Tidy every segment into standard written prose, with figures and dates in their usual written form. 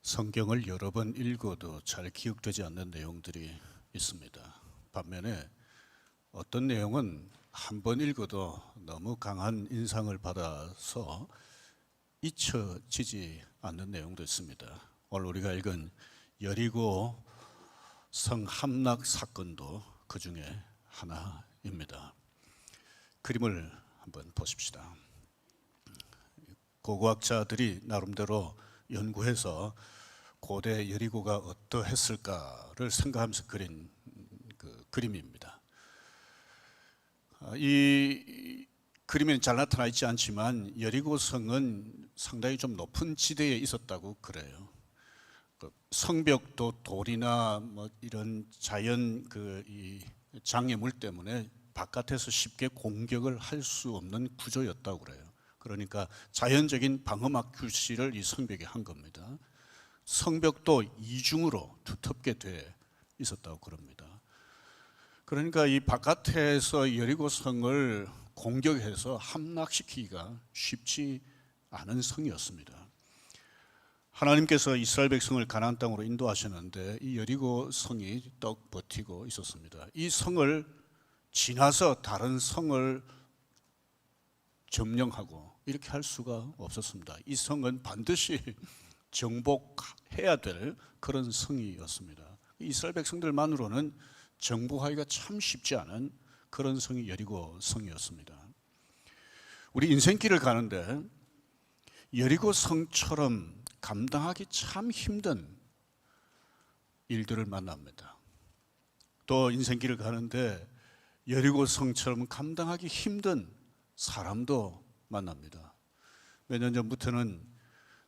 성경을 여러 번 읽어도 잘 기억되지 않는 내용들이 있습니다. 반면에 어떤 내용은 한 번 읽어도 너무 강한 인상을 받아서 잊혀지지 않는 내용도 있습니다. 오늘 우리가 읽은 여리고 성 함락 사건도 그 중에 하나입니다. 그림을 한번 보십시다. 고고학자들이 나름대로 연구해서 고대 여리고가 어떠했을까를 생각하면서 그린 그 그림입니다. 이 그림에는 잘 나타나 있지 않지만 여리고 성은 상당히 좀 높은 지대에 있었다고 그래요. 성벽도 돌이나 뭐 이런 자연 이 장애물 때문에 바깥에서 쉽게 공격을 할 수 없는 구조였다고 그래요. 그러니까 자연적인 방어막 규시를 이 성벽에 한 겁니다. 성벽도 이중으로 두텁게 돼 있었다고 그럽니다. 그러니까 이 바깥에서 여리고 성을 공격해서 함락시키기가 쉽지 않은 성이었습니다. 하나님께서 이스라엘 백성을 가나안 땅으로 인도하셨는데 이 여리고 성이 떡 버티고 있었습니다. 이 성을 지나서 다른 성을 점령하고 이렇게 할 수가 없었습니다. 이 성은 반드시 정복해야 될 그런 성이었습니다. 이스라엘 백성들만으로는 정복하기가 참 쉽지 않은 그런 성이 여리고 성이었습니다. 우리 인생길을 가는데 여리고 성처럼 감당하기 참 힘든 일들을 만납니다. 또 인생길을 가는데 여리고 성처럼 감당하기 힘든 사람도 만납니다. 몇 년 전부터는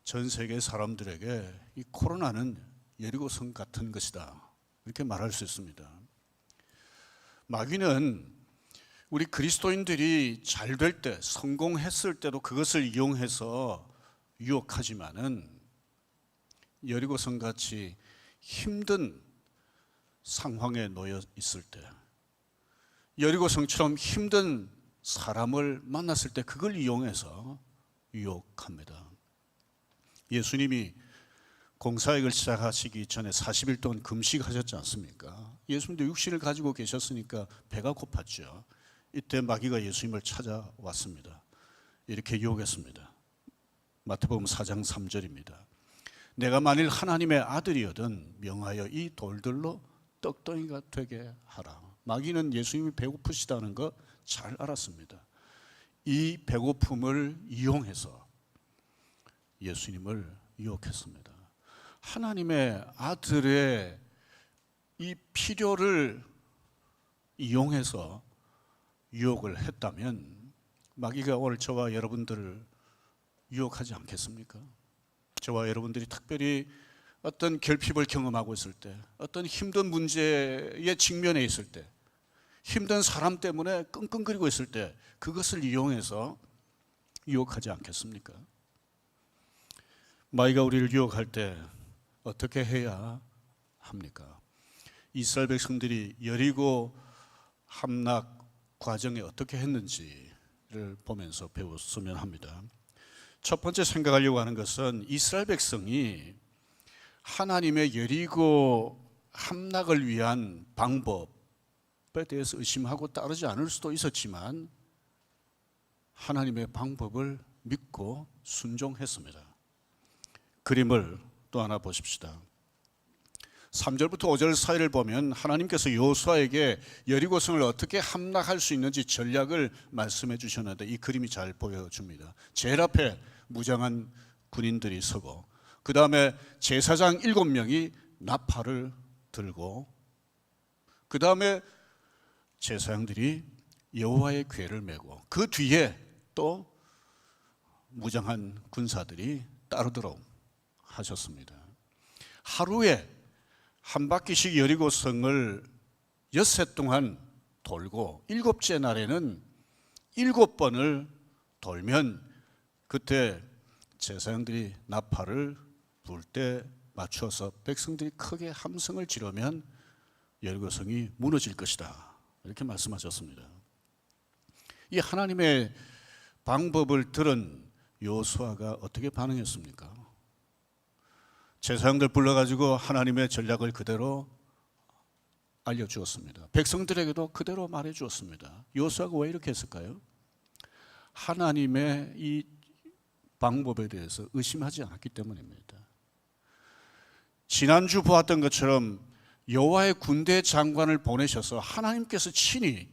전 세계 사람들에게 이 코로나는 여리고 성 같은 것이다 이렇게 말할 수 있습니다. 마귀는 우리 그리스도인들이 잘 될 때, 성공했을 때도 그것을 이용해서 유혹하지만은 여리고 성 같이 힘든 상황에 놓여 있을 때, 여리고 성처럼 힘든 사람을 만났을 때 그걸 이용해서 유혹합니다. 예수님이 공사역을 시작하시기 전에 40일 동안 금식하셨지 않습니까? 예수님도 육신을 가지고 계셨으니까 배가 고팠죠. 이때 마귀가 예수님을 찾아왔습니다. 이렇게 유혹했습니다. 마태복음 4장 3절입니다. 내가 만일 하나님의 아들이거든 명하여 이 돌들로 떡덩이가 되게 하라. 마귀는 예수님이 배고프시다는 거 잘 알았습니다. 이 배고픔을 이용해서 예수님을 유혹했습니다. 하나님의 아들의 이 필요를 이용해서 유혹을 했다면 마귀가 오늘 저와 여러분들을 유혹하지 않겠습니까? 저와 여러분들이 특별히 어떤 결핍을 경험하고 있을 때, 어떤 힘든 문제에 직면해 있을 때, 힘든 사람 때문에 끙끙거리고 있을 때 그것을 이용해서 유혹하지 않겠습니까? 마귀가 우리를 유혹할 때 어떻게 해야 합니까? 이스라엘 백성들이 여리고 함락 과정에 어떻게 했는지를 보면서 배웠으면 합니다. 첫 번째 생각하려고 하는 것은 이스라엘 백성이 하나님의 여리고 함락을 위한 방법에 대해서 의심하고 따르지 않을 수도 있었지만 하나님의 방법을 믿고 순종했습니다. 그림을 또 하나 보십시다. 3절부터 5절 사이를 보면 하나님께서 여호수아에게 여리고성을 어떻게 함락할 수 있는지 전략을 말씀해 주셨는데 이 그림이 잘 보여줍니다. 제일 앞에 무장한 군인들이 서고 그 다음에 제사장 7명이 나팔을 들고 그 다음에 제사장들이 여호와의 궤를 메고 그 뒤에 또 무장한 군사들이 따르도록 하셨습니다. 하루에 한 바퀴씩 여리고성을 엿새 동안 돌고 7째 날에는 7번을 돌면 그때 제사장들이 나팔을 불 때 맞춰서 백성들이 크게 함성을 지르면 여리고성이 무너질 것이다 이렇게 말씀하셨습니다. 이 하나님의 방법을 들은 여호수아가 어떻게 반응했습니까? 제사장들 불러가지고 하나님의 전략을 그대로 알려주었습니다. 백성들에게도 그대로 말해주었습니다. 여호수아가 왜 이렇게 했을까요? 하나님의 이 방법에 대해서 의심하지 않았기 때문입니다. 지난주 보았던 것처럼 여호와의 군대 장관을 보내셔서 하나님께서 친히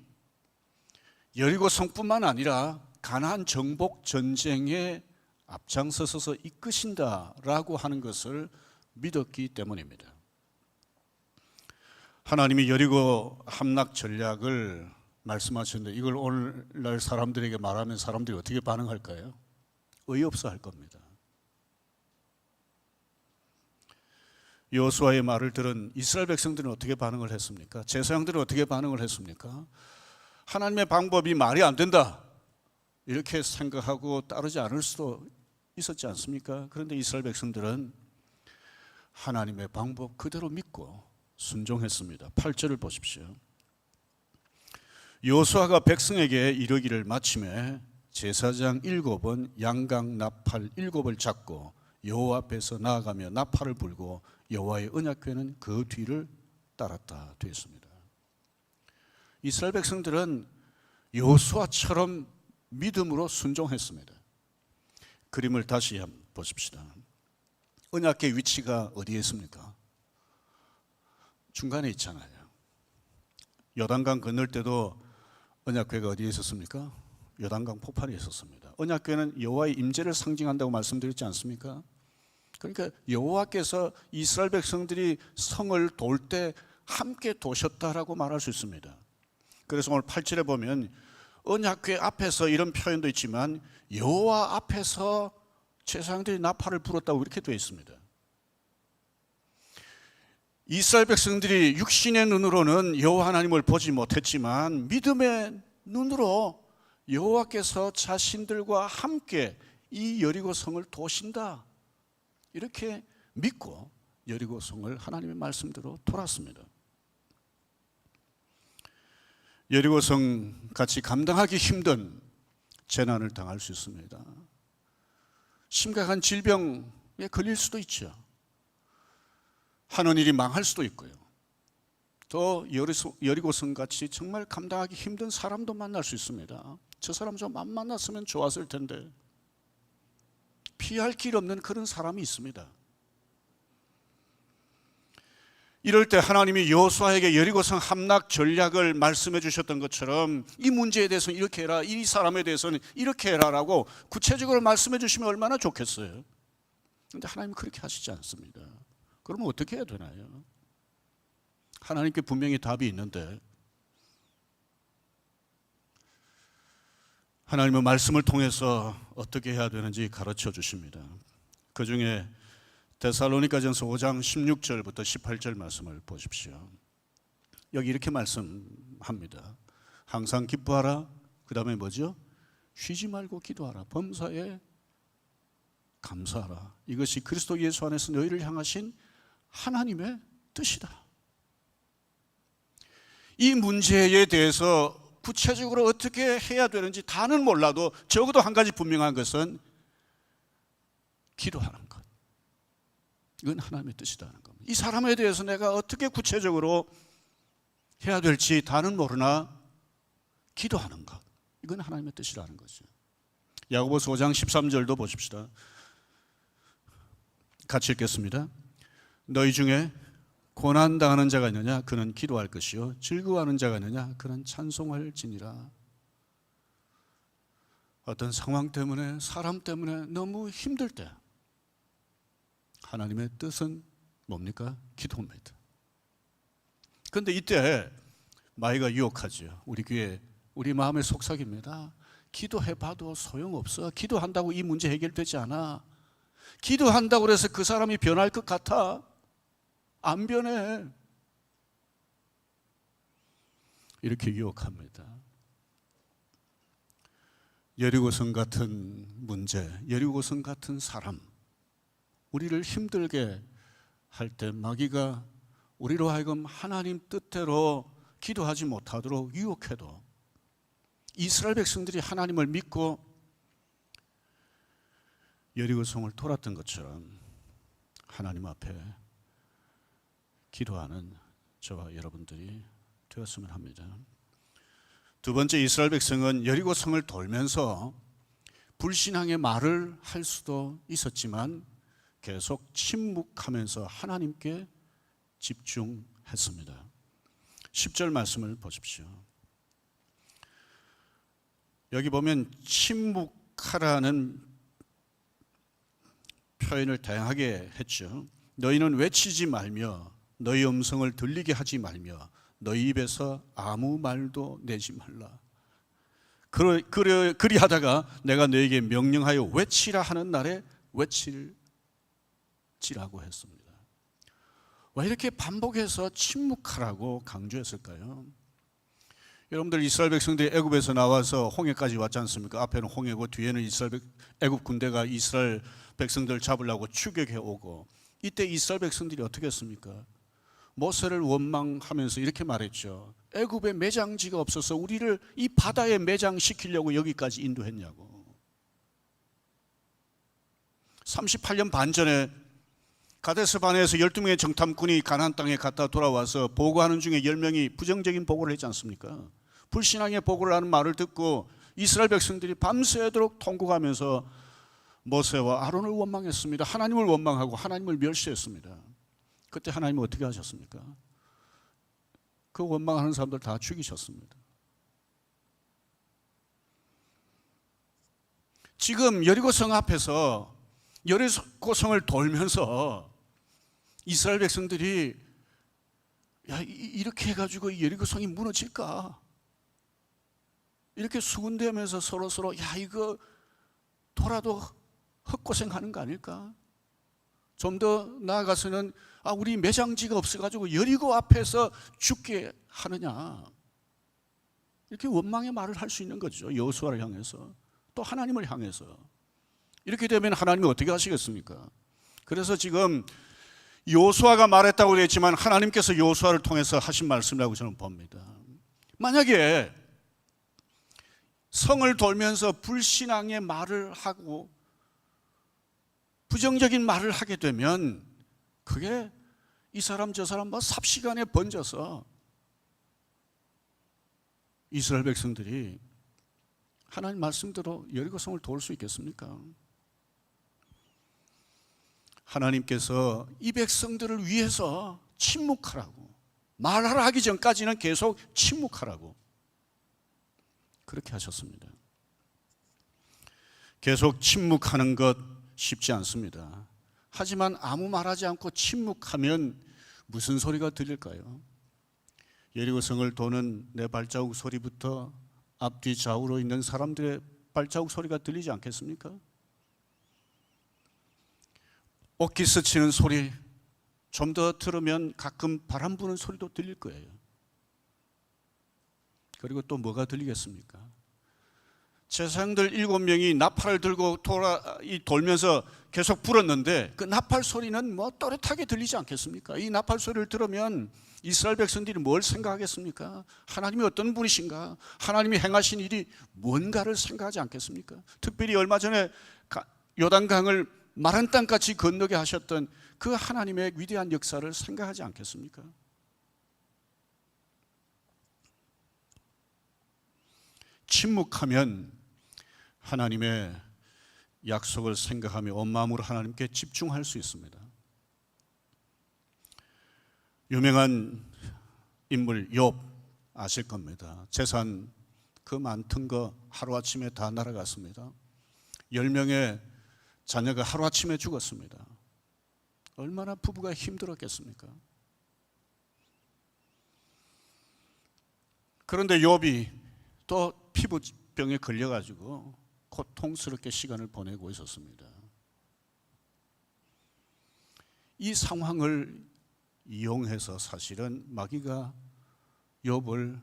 여리고 성뿐만 아니라 가나안 정복 전쟁에 앞장서서 이끄신다라고 하는 것을 믿었기 때문입니다. 하나님이 여리고 함락 전략을 말씀하셨는데 이걸 오늘날 사람들에게 말하면 사람들이 어떻게 반응할까요? 어이없어 할 겁니다. 여호수아의 말을 들은 이스라엘 백성들은 어떻게 반응을 했습니까? 제사장들은 어떻게 반응을 했습니까? 하나님의 방법이 말이 안 된다 이렇게 생각하고 따르지 않을 수도 있었지 않습니까? 그런데 이스라엘 백성들은 하나님의 방법 그대로 믿고 순종했습니다. 8절을 보십시오. 여호수아가 백성에게 이르기를 마침에 제사장 7은 양강 나팔 7을 잡고 여호와 앞에서 나아가며 나팔을 불고 여호와의 언약궤는 그 뒤를 따랐다 되어 있습니다. 이스라엘 백성들은 여호수아처럼 믿음으로 순종했습니다. 그림을 다시 한번 보십시다. 언약궤 위치가 어디에 있습니까? 중간에 있잖아요. 요단강 건널 때도 언약궤가 어디에 있었습니까? 요단강 포판에 있었습니다. 언약궤는 여호와의 임재를 상징한다고 말씀드렸지 않습니까? 그러니까 여호와께서 이스라엘 백성들이 성을 돌 때 함께 도셨다라고 말할 수 있습니다. 그래서 오늘 8절에 보면 언약궤 앞에서 이런 표현도 있지만 여호와 앞에서 제사장들이 나팔을 불었다고 이렇게 되어 있습니다. 이스라엘 백성들이 육신의 눈으로는 여호와 하나님을 보지 못했지만 믿음의 눈으로 여호와께서 자신들과 함께 이 여리고 성을 도신다 이렇게 믿고 여리고 성을 하나님의 말씀대로 돌았습니다. 여리고 성 같이 감당하기 힘든 재난을 당할 수 있습니다. 심각한 질병에 걸릴 수도 있죠. 하는 일이 망할 수도 있고요. 또 여리고성 같이 정말 감당하기 힘든 사람도 만날 수 있습니다. 저 사람 좀 안 만났으면 좋았을 텐데 피할 길 없는 그런 사람이 있습니다. 이럴 때 하나님이 여호수아에게 여리고성 함락 전략을 말씀해 주셨던 것처럼 이 문제에 대해서는 이렇게 해라, 이 사람에 대해서는 이렇게 해라라고 구체적으로 말씀해 주시면 얼마나 좋겠어요. 그런데 하나님은 그렇게 하시지 않습니다. 그러면 어떻게 해야 되나요? 하나님께 분명히 답이 있는데 하나님은 말씀을 통해서 어떻게 해야 되는지 가르쳐 주십니다. 그 중에 데살로니가전서 5장 16절부터 18절 말씀을 보십시오. 여기 이렇게 말씀합니다. 항상 기뻐하라. 그 다음에 뭐죠? 쉬지 말고 기도하라. 범사에 감사하라. 이것이 그리스도 예수 안에서 너희를 향하신 하나님의 뜻이다. 이 문제에 대해서 구체적으로 어떻게 해야 되는지 다는 몰라도 적어도 한 가지 분명한 것은 기도하는 것. 이건 하나님의 뜻이라는 겁니다. 이 사람에 대해서 내가 어떻게 구체적으로 해야 될지 다는 모르나 기도하는 것. 이건 하나님의 뜻이라는 거죠. 야고보서 5장 13절도 보십시다. 같이 읽겠습니다. 너희 중에 고난당하는 자가 있느냐? 그는 기도할 것이요 즐거워하는 자가 있느냐? 그는 찬송할지니라. 어떤 상황 때문에 사람 때문에 너무 힘들 때 하나님의 뜻은 뭡니까? 기도입니다. 그런데 이때 마귀가 유혹하죠. 우리 귀에 우리 마음의 속삭입니다. 기도해봐도 소용없어. 기도한다고 이 문제 해결되지 않아. 기도한다고 해서 그 사람이 변할 것 같아? 안 변해. 이렇게 유혹합니다. 여리고성 같은 문제, 여리고성 같은 사람, 우리를 힘들게 할 때 마귀가 우리로 하여금 하나님 뜻대로 기도하지 못하도록 유혹해도 이스라엘 백성들이 하나님을 믿고 여리고성을 돌았던 것처럼 하나님 앞에 기도하는 저와 여러분들이 되었으면 합니다. 두 번째, 이스라엘 백성은 여리고 성을 돌면서 불신앙의 말을 할 수도 있었지만 계속 침묵하면서 하나님께 집중했습니다. 10절 말씀을 보십시오. 여기 보면 침묵하라는 표현을 다양하게 했죠. 너희는 외치지 말며 너희 음성을 들리게 하지 말며 너희 입에서 아무 말도 내지 말라. 그리하다가 내가 너에게 명령하여 외치라 하는 날에 외칠지라고 했습니다. 왜 이렇게 반복해서 침묵하라고 강조했을까요? 여러분들, 이스라엘 백성들이 애굽에서 나와서 홍해까지 왔지 않습니까? 앞에는 홍해고 뒤에는 애굽 군대가 이스라엘 백성들을 잡으려고 추격해 오고, 이때 이스라엘 백성들이 어떻게 했습니까? 모세를 원망하면서 이렇게 말했죠. 애굽에 매장지가 없어서 우리를 이 바다에 매장시키려고 여기까지 인도했냐고. 38년 반 전에 가데스 바네에서 12명의 정탐꾼이 가나안 땅에 갔다 돌아와서 보고하는 중에 10명이 부정적인 보고를 했지 않습니까? 불신앙의 보고를 하는 말을 듣고 이스라엘 백성들이 밤새도록 통곡하면서 모세와 아론을 원망했습니다. 하나님을 원망하고 하나님을 멸시했습니다. 그때 하나님은 어떻게 하셨습니까? 그 원망하는 사람들 다 죽이셨습니다. 지금 여리고성 앞에서 여리고성을 돌면서 이스라엘 백성들이 이렇게 해가지고 여리고성이 무너질까? 이렇게 수군대면서 서로 이거 돌아도 헛고생하는 거 아닐까? 좀 더 나아가서는 우리 매장지가 없어가지고 여리고 앞에서 죽게 하느냐, 이렇게 원망의 말을 할 수 있는 거죠. 여호수아를 향해서, 또 하나님을 향해서. 이렇게 되면 하나님이 어떻게 하시겠습니까? 그래서 지금 여호수아가 말했다고 되어 있지만 하나님께서 여호수아를 통해서 하신 말씀이라고 저는 봅니다. 만약에 성을 돌면서 불신앙의 말을 하고 부정적인 말을 하게 되면 그게 이 사람 저 사람 삽시간에 번져서 이스라엘 백성들이 하나님 말씀대로 여리고성을 도울 수 있겠습니까? 하나님께서 이 백성들을 위해서 침묵하라고, 말하라 하기 전까지는 계속 침묵하라고 그렇게 하셨습니다. 계속 침묵하는 것 쉽지 않습니다. 하지만 아무 말하지 않고 침묵하면 무슨 소리가 들릴까요? 여리고성을 도는 내 발자국 소리부터 앞뒤 좌우로 있는 사람들의 발자국 소리가 들리지 않겠습니까? 옥기스 치는 소리, 좀 더 들으면 가끔 바람 부는 소리도 들릴 거예요. 그리고 또 뭐가 들리겠습니까? 제사장들 7명이 나팔을 들고 돌면서 계속 불었는데 그 나팔 소리는 또렷하게 들리지 않겠습니까? 이 나팔 소리를 들으면 이스라엘 백성들이 뭘 생각하겠습니까? 하나님이 어떤 분이신가? 하나님이 행하신 일이 뭔가를 생각하지 않겠습니까? 특별히 얼마 전에 요단강을 마른 땅같이 건너게 하셨던 그 하나님의 위대한 역사를 생각하지 않겠습니까? 침묵하면 하나님의 약속을 생각하며 온 마음으로 하나님께 집중할 수 있습니다. 유명한 인물 욥 아실 겁니다. 재산 그 많던 거 하루아침에 다 날아갔습니다. 10명의 자녀가 하루아침에 죽었습니다. 얼마나 부부가 힘들었겠습니까? 그런데 욥이 또 피부병에 걸려가지고 고통스럽게 시간을 보내고 있었습니다. 이 상황을 이용해서 사실은 마귀가 욥을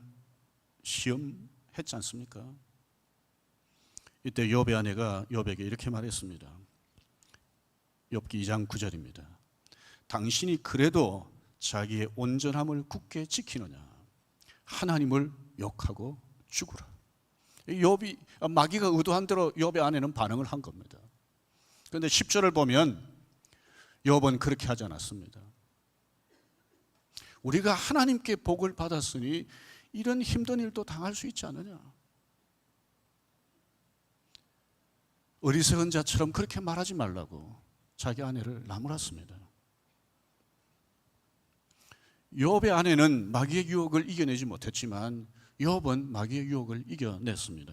시험했지 않습니까? 이때 욥의 아내가 욥에게 이렇게 말했습니다. 욥기 2장 9절입니다. 당신이 그래도 자기의 온전함을 굳게 지키느냐? 하나님을 욕하고 죽으라. 욥이 마귀가 의도한 대로 욥의 아내는 반응을 한 겁니다. 그런데 10절을 보면 욥은 그렇게 하지 않았습니다. 우리가 하나님께 복을 받았으니 이런 힘든 일도 당할 수 있지 않느냐. 어리석은 자처럼 그렇게 말하지 말라고 자기 아내를 나무랐습니다. 욥의 아내는 마귀의 유혹을 이겨내지 못했지만 욥은 마귀의 유혹을 이겨냈습니다.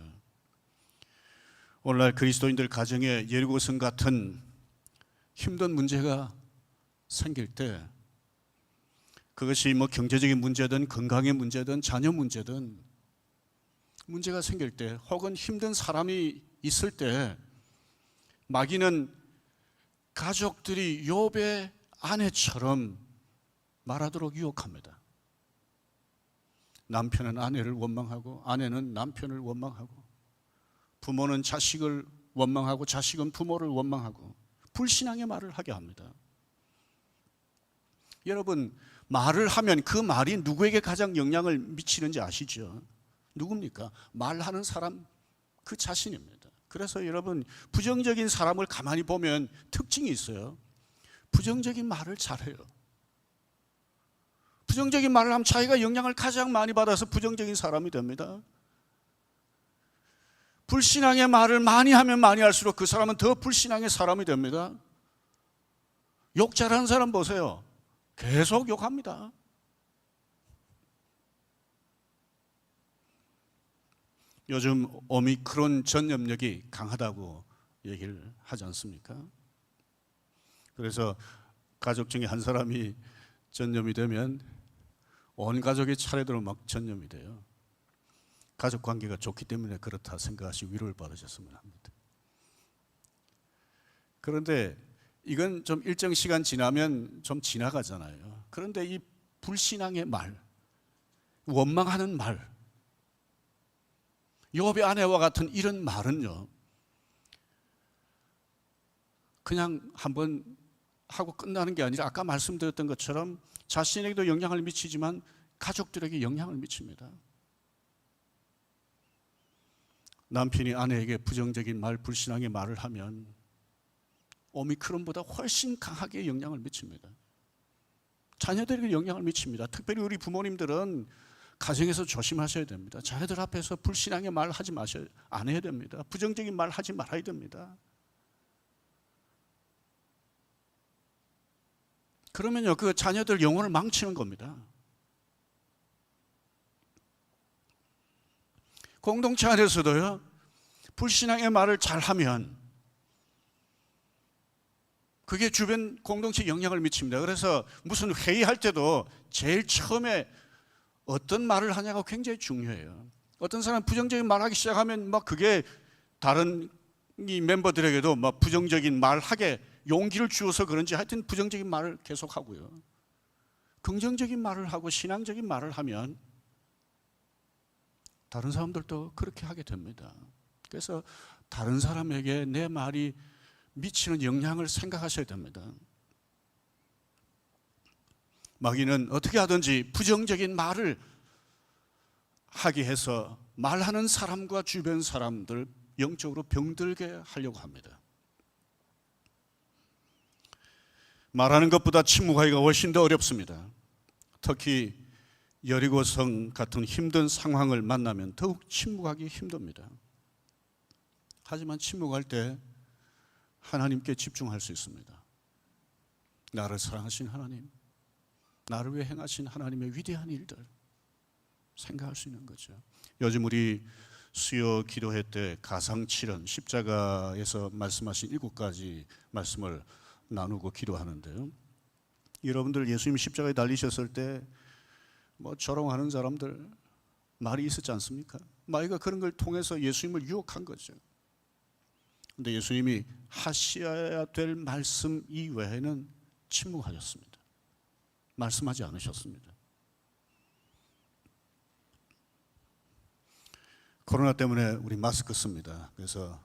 오늘날 그리스도인들 가정에 예리고성 같은 힘든 문제가 생길 때, 그것이 경제적인 문제든 건강의 문제든 자녀 문제든 문제가 생길 때, 혹은 힘든 사람이 있을 때, 마귀는 가족들이 욥의 아내처럼 말하도록 유혹합니다. 남편은 아내를 원망하고 아내는 남편을 원망하고 부모는 자식을 원망하고 자식은 부모를 원망하고 불신앙의 말을 하게 합니다. 여러분, 말을 하면 그 말이 누구에게 가장 영향을 미치는지 아시죠? 누굽니까? 말하는 사람 그 자신입니다. 그래서 여러분, 부정적인 사람을 가만히 보면 특징이 있어요. 부정적인 말을 잘해요. 부정적인 말을 하면 자기가 영향을 가장 많이 받아서 부정적인 사람이 됩니다. 불신앙의 말을 많이 하면 많이 할수록 그 사람은 더 불신앙의 사람이 됩니다. 욕 잘하는 사람 보세요. 계속 욕합니다. 요즘 오미크론 전염력이 강하다고 얘기를 하지 않습니까? 그래서 가족 중에 한 사람이 전염이 되면 온 가족의 차례대로 막 전염이 돼요. 가족 관계가 좋기 때문에 그렇다 생각하시고 위로를 받으셨으면 합니다. 그런데 이건 좀 일정 시간 지나면 좀 지나가잖아요. 그런데 이 불신앙의 말, 원망하는 말, 욥의 아내와 같은 이런 말은요, 그냥 한번 하고 끝나는 게 아니라 아까 말씀드렸던 것처럼 자신에게도 영향을 미치지만 가족들에게 영향을 미칩니다. 남편이 아내에게 부정적인 말, 불신앙의 말을 하면 오미크론보다 훨씬 강하게 영향을 미칩니다. 자녀들에게 영향을 미칩니다. 특별히 우리 부모님들은 가정에서 조심하셔야 됩니다. 자녀들 앞에서 불신앙의 말 하지 마셔야, 안 해야 됩니다. 부정적인 말 하지 말아야 됩니다. 그러면요, 그 자녀들 영혼을 망치는 겁니다. 공동체 안에서도요, 불신앙의 말을 잘하면 그게 주변 공동체에 영향을 미칩니다. 그래서 무슨 회의할 때도 제일 처음에 어떤 말을 하냐가 굉장히 중요해요. 어떤 사람 부정적인 말하기 시작하면 막 그게 다른 이 멤버들에게도 막 부정적인 말하게 용기를 주어서 그런지 하여튼 부정적인 말을 계속하고요. 긍정적인 말을 하고 신앙적인 말을 하면 다른 사람들도 그렇게 하게 됩니다. 그래서 다른 사람에게 내 말이 미치는 영향을 생각하셔야 됩니다. 마귀는 어떻게 하든지 부정적인 말을 하게 해서 말하는 사람과 주변 사람들 영적으로 병들게 하려고 합니다. 말하는 것보다 침묵하기가 훨씬 더 어렵습니다. 특히 여리고성 같은 힘든 상황을 만나면 더욱 침묵하기 힘듭니다. 하지만 침묵할 때 하나님께 집중할 수 있습니다. 나를 사랑하신 하나님, 나를 위해 행하신 하나님의 위대한 일들 생각할 수 있는 거죠. 요즘 우리 수요 기도회 때 가상칠언, 십자가에서 말씀하신 7가지 말씀을 나누고 기도하는데요. 여러분들 예수님 십자가에 달리셨을 때 조롱하는 사람들 말이 있었지 않습니까? 마귀가 그런 걸 통해서 예수님을 유혹한 거죠. 그런데 예수님이 하셔야 될 말씀 이외에는 침묵하셨습니다. 말씀하지 않으셨습니다. 코로나 때문에 우리 마스크 씁니다. 그래서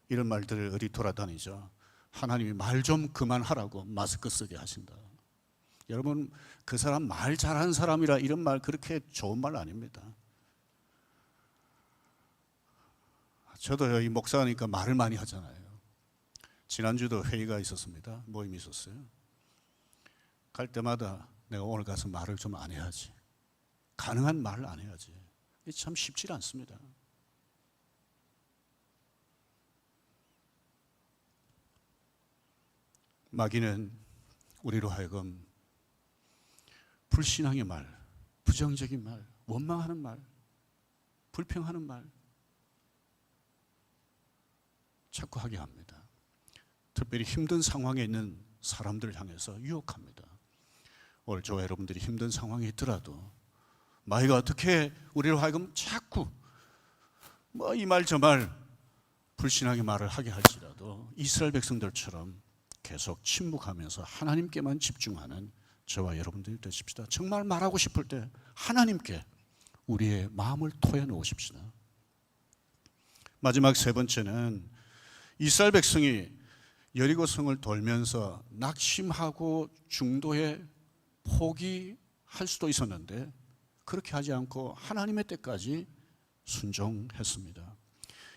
이런 말들을 어디 돌아다니죠. 하나님이 말 좀 그만하라고 마스크 쓰게 하신다. 여러분, 그 사람 말 잘하는 사람이라 이런 말 그렇게 좋은 말 아닙니다. 저도요, 이 목사니까 말을 많이 하잖아요. 지난주도 회의가 있었습니다. 모임이 있었어요. 갈 때마다 내가 오늘 가서 말을 좀 안 해야지, 가능한 말을 안 해야지. 이게 참 쉽지 않습니다. 마귀는 우리로 하여금 불신앙의 말, 부정적인 말, 원망하는 말, 불평하는 말 자꾸 하게 합니다. 특별히 힘든 상황에 있는 사람들을 향해서 유혹합니다. 오늘 저와 여러분들이 힘든 상황에 있더라도 마귀가 어떻게 우리로 하여금 자꾸 이 말 저 말 불신앙의 말을 하게 할지라도 이스라엘 백성들처럼 계속 침묵하면서 하나님께만 집중하는 저와 여러분들이 되십시다. 정말 말하고 싶을 때 하나님께 우리의 마음을 토해 놓으십시다. 마지막 세 번째는 이스라엘 백성이 여리고성을 돌면서 낙심하고 중도에 포기할 수도 있었는데 그렇게 하지 않고 하나님의 때까지 순종했습니다.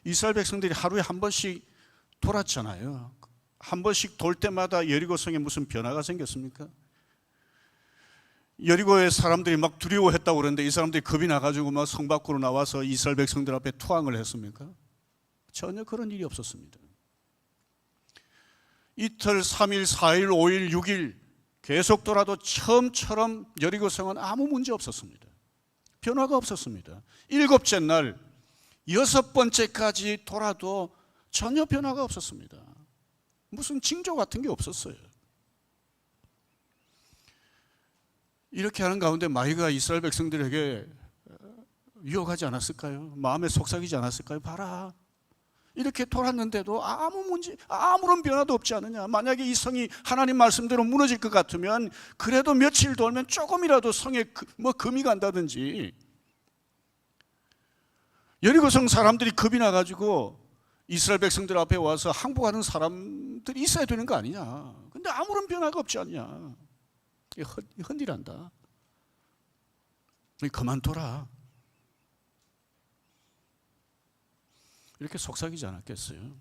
이스라엘 백성들이 하루에 한 번씩 돌았잖아요. 한 번씩 돌 때마다 여리고성에 무슨 변화가 생겼습니까? 여리고의 사람들이 막 두려워했다고 그러는데 이 사람들이 겁이 나가지고 막 성 밖으로 나와서 이스라엘 백성들 앞에 투항을 했습니까? 전혀 그런 일이 없었습니다. 이틀, 3일, 4일, 5일, 6일 계속 돌아도 처음처럼 여리고성은 아무 문제 없었습니다. 변화가 없었습니다. 7째 날, 6번째까지 돌아도 전혀 변화가 없었습니다. 무슨 징조 같은 게 없었어요. 이렇게 하는 가운데 마귀가 이스라엘 백성들에게 유혹하지 않았을까요? 마음에 속삭이지 않았을까요? 봐라, 이렇게 돌았는데도 아무 문제, 아무런 변화도 없지 않느냐. 만약에 이 성이 하나님 말씀대로 무너질 것 같으면 그래도 며칠 돌면 조금이라도 성에 금이 간다든지. 여리고성 사람들이 겁이 나가지고 이스라엘 백성들 앞에 와서 항복하는 사람들이 있어야 되는 거 아니냐. 근데 아무런 변화가 없지 않냐. 헌일한다. 그만둬라. 이렇게 속삭이지 않았겠어요?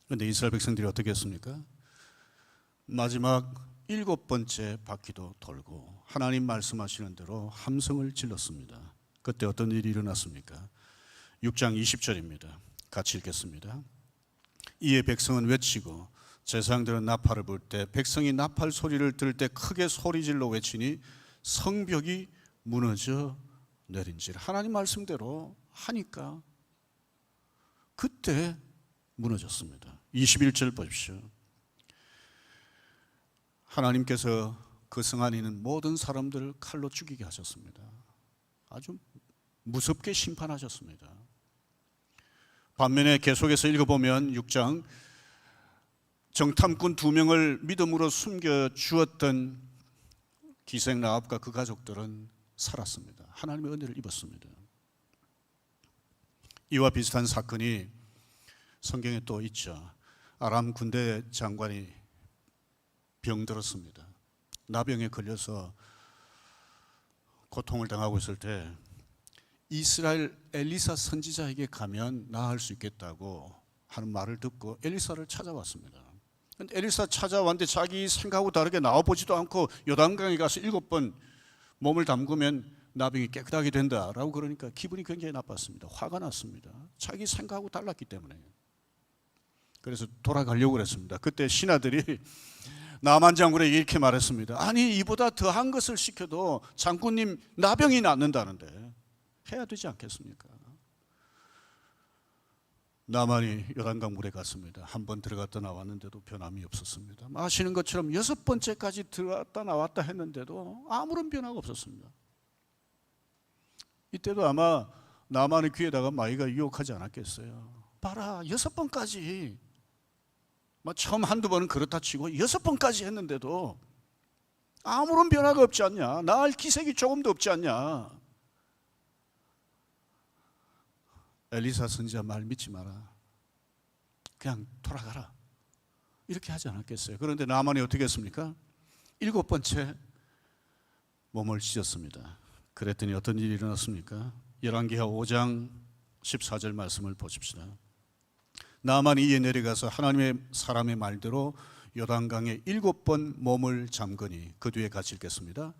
그런데 이스라엘 백성들이 어떻게 했습니까? 마지막 7번째 바퀴도 돌고 하나님 말씀하시는 대로 함성을 질렀습니다. 그때 어떤 일이 일어났습니까? 6장 20절입니다. 같이 읽겠습니다. 이에 백성은 외치고 제사장들은 나팔을 불 때 백성이 나팔 소리를 들을 때 크게 소리질러 외치니 성벽이 무너져 내린지라. 하나님 말씀대로 하니까 그때 무너졌습니다. 21절 보십시오. 하나님께서 그 성 안에 있는 모든 사람들을 칼로 죽이게 하셨습니다. 아주 무섭게 심판하셨습니다. 반면에 계속해서 읽어보면 6장 정탐꾼 2명을 믿음으로 숨겨주었던 기생 라합과 그 가족들은 살았습니다. 하나님의 은혜를 입었습니다. 이와 비슷한 사건이 성경에 또 있죠. 아람 군대 장관이 병들었습니다. 나병에 걸려서 고통을 당하고 있을 때 이스라엘 엘리사 선지자에게 가면 나을 수 있겠다고 하는 말을 듣고 엘리사를 찾아왔습니다. 근데 엘리사 찾아왔는데 자기 생각하고 다르게 나와보지도 않고 요단강에 가서 7번 몸을 담그면 나병이 깨끗하게 된다라고 그러니까 기분이 굉장히 나빴습니다. 화가 났습니다. 자기 생각하고 달랐기 때문에. 그래서 돌아가려고 그랬습니다. 그때 신하들이 나만 장군에게 이렇게 말했습니다. 아니, 이보다 더한 것을 시켜도 장군님 나병이 낫는다는데 해야 되지 않겠습니까? 나만이 요단강 물에 갔습니다. 한 번 들어갔다 나왔는데도 변함이 없었습니다. 아시는 것처럼 6번째까지 들어갔다 나왔다 했는데도 아무런 변화가 없었습니다. 이때도 아마 나만의 귀에다가 마귀가 유혹하지 않았겠어요. 봐라, 6번까지 처음 한두 번은 그렇다 치고 6번까지 했는데도 아무런 변화가 없지 않냐. 나을 기색이 조금도 없지 않냐. 엘리사 선지자 말 믿지 마라. 그냥 돌아가라. 이렇게 하지 않았겠어요? 그런데 나만이 어떻게 했습니까? 7번째 몸을 찢었습니다. 그랬더니 어떤 일이 일어났습니까? 열왕기하 5장 14절 말씀을 보십시다. 나만이 이에 내려가서 하나님의 사람의 말대로 요단강에 7번 몸을 잠그니 그 뒤에 같이 읽겠습니다.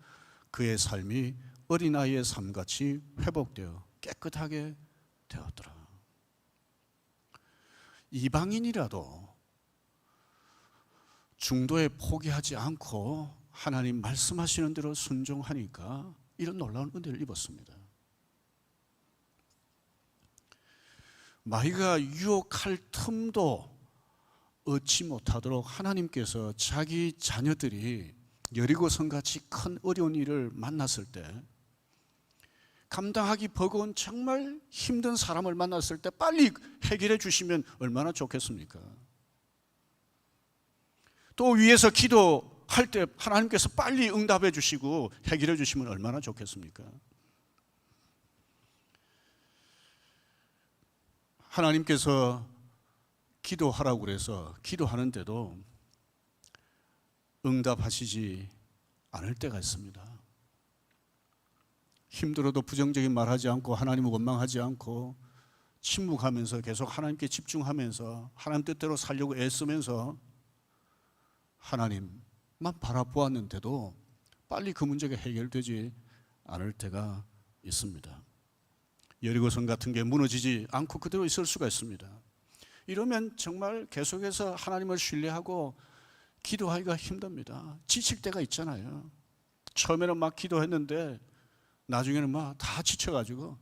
그의 삶이 어린아이의 삶같이 회복되어 깨끗하게 되었더라. 이방인이라도 중도에 포기하지 않고 하나님 말씀하시는 대로 순종하니까 이런 놀라운 은혜를 입었습니다. 마귀가 유혹할 틈도 얻지 못하도록 하나님께서 자기 자녀들이 여리고성같이 큰 어려운 일을 만났을 때, 감당하기 버거운 정말 힘든 사람을 만났을 때 빨리 해결해 주시면 얼마나 좋겠습니까? 또 위에서 기도할 때 하나님께서 빨리 응답해 주시고 해결해 주시면 얼마나 좋겠습니까? 하나님께서 기도하라고 그래서 기도하는데도 응답하시지 않을 때가 있습니다. 힘들어도 부정적인 말하지 않고 하나님을 원망하지 않고 침묵하면서 계속 하나님께 집중하면서 하나님 뜻대로 살려고 애쓰면서 하나님만 바라보았는데도 빨리 그 문제가 해결되지 않을 때가 있습니다. 여리고성 같은 게 무너지지 않고 그대로 있을 수가 있습니다. 이러면 정말 계속해서 하나님을 신뢰하고 기도하기가 힘듭니다. 지칠 때가 있잖아요. 처음에는 막 기도했는데 나중에는 막 다 지쳐가지고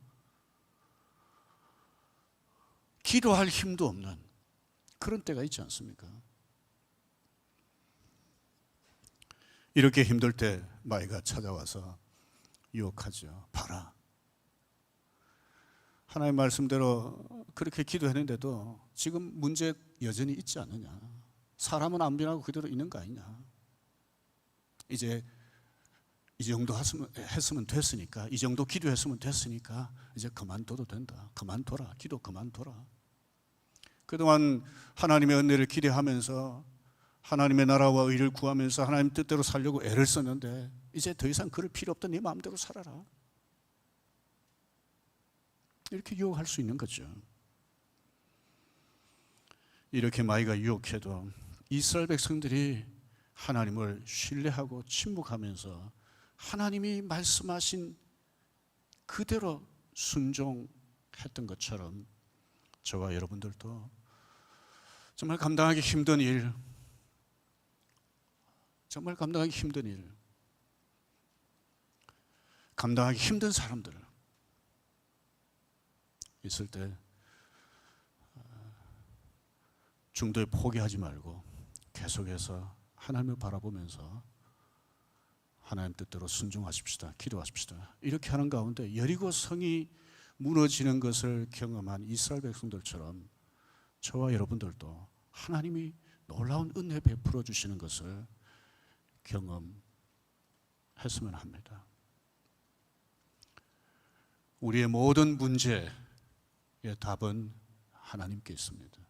기도할 힘도 없는 그런 때가 있지 않습니까? 이렇게 힘들 때 마귀가 찾아와서 유혹하죠. 봐라, 하나님 말씀대로 그렇게 기도했는데도 지금 문제 여전히 있지 않느냐, 사람은 안 변하고 그대로 있는 거 아니냐, 이제 이 정도 했으면 됐으니까, 이 정도 기도했으면 됐으니까 이제 그만둬도 된다, 그만둬라, 기도 그만둬라. 그동안 하나님의 은혜를 기대하면서 하나님의 나라와 의를 구하면서 하나님 뜻대로 살려고 애를 썼는데 이제 더 이상 그럴 필요 없다, 네 마음대로 살아라, 이렇게 유혹할 수 있는 거죠. 이렇게 마귀가 유혹해도 이스라엘 백성들이 하나님을 신뢰하고 침묵하면서 하나님이 말씀하신 그대로 순종했던 것처럼 저와 여러분들도 정말 감당하기 힘든 일, 정말 감당하기 힘든 일, 감당하기 힘든 사람들 있을 때 중도에 포기하지 말고 계속해서 하나님을 바라보면서 하나님 뜻대로 순종하십시다, 기도하십시다. 이렇게 하는 가운데 여리고 성이 무너지는 것을 경험한 이스라엘 백성들처럼 저와 여러분들도 하나님이 놀라운 은혜 베풀어 주시는 것을 경험했으면 합니다. 우리의 모든 문제의 답은 하나님께 있습니다.